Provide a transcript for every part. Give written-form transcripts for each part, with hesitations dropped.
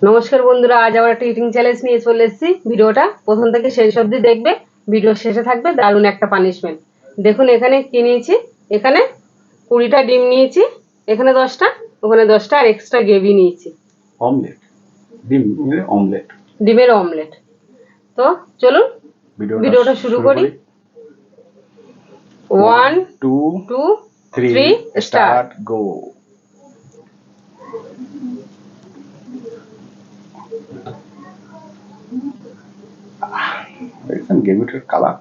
নমস্কার বন্ধুরা, আজ আবার একটা ইটিং চ্যালেঞ্জ নিয়ে চলে এসেছি। ভিডিওটা প্রথম থেকে শেষ অবধি দেখবে। ভিডিও শেষে থাকবে দারুণ একটা পানিশমেন্ট। দেখুন এখানে কি নিয়েছি, এখানে 20টা ডিম নিয়েছি, এখানে 10টা, ওখানে 10টা, আর এক্সট্রা গ্রেভি নিয়েছি। অমলেট, ডিমের অমলেট। তো চলুন ভিডিওটা শুরু করি। 1 2 3 স্টার্ট। গো। দেখছেন গ্রেভিটার colour?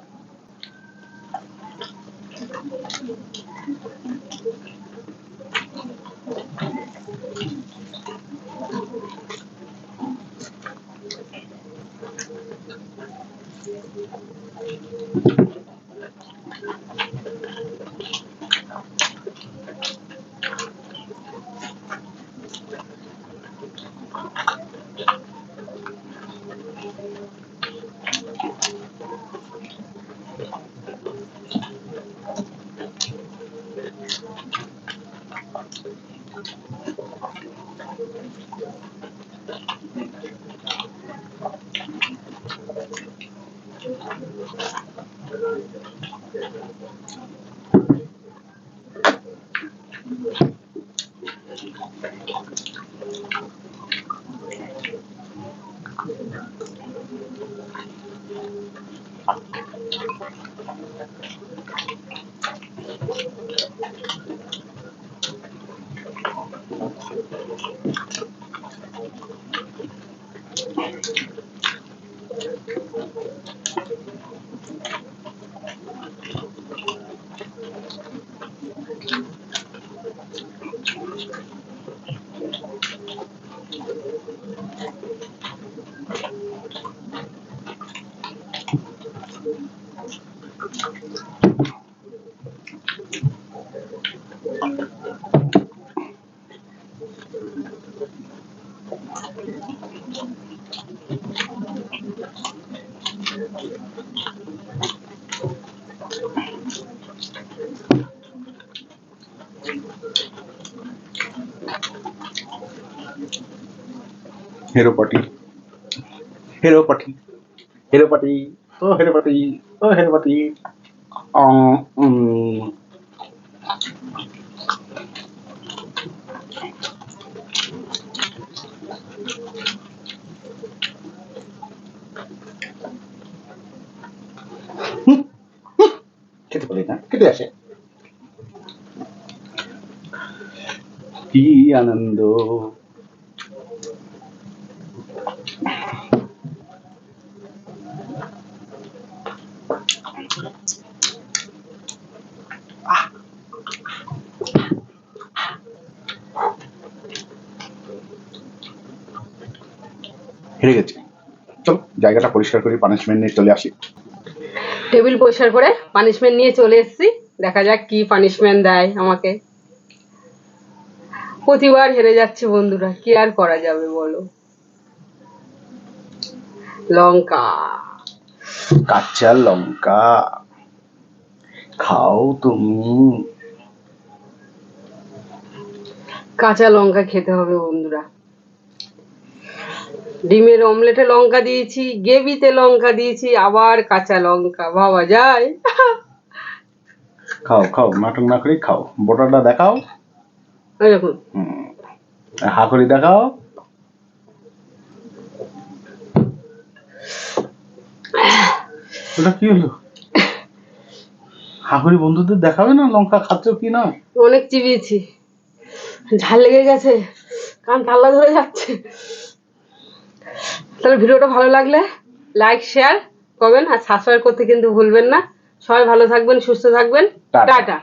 Hero party. Hero party. Hero party. Oh, hero party. Oh, hero party. খেতে পারি না, খেতে আসে। কি আনন্দ! হেরে গেছে। চলো জায়গাটা পরিষ্কার করে পানিশমেন্ট নিয়ে চলে আসি। টেবিল পরিষ্কার করে পানিশমেন্ট নিয়ে চলে এসেছি। দেখা যাক কি পানিশমেন্ট দেয় আমাকে। প্রতিবার হেরে যাচ্ছে বন্ধুরা, কি আর করা যাবে বলো। লঙ্কা, কাঁচা লঙ্কা খাও তুমি। কাঁচা লঙ্কা খেতে হবে বন্ধুরা। ডিমের অমলেটে লঙ্কা দিয়েছি, গ্রেভিতে লঙ্কা দিয়েছি, আবার কাঁচা লঙ্কা, ভাবা যায়? খাও খাও, নাটক না করে খাও। বোটাটা দেখাও, দেখুন হা করে দেখাও। ওটা কি হলো? হা করে বন্ধুদের দেখাবে না লঙ্কা খাচ্ছ কি না? অনেক চিবিয়েছি, ঝাল লেগে গেছে, কান থাল্লা ধরে যাচ্ছে। তাহলে ভিডিওটা ভালো লাগলে লাইক, শেয়ার, কমেন্ট আর সাবস্ক্রাইব করতে কিন্তু ভুলবেন না। সবাই ভালো থাকবেন, সুস্থ থাকবেন। টাটা।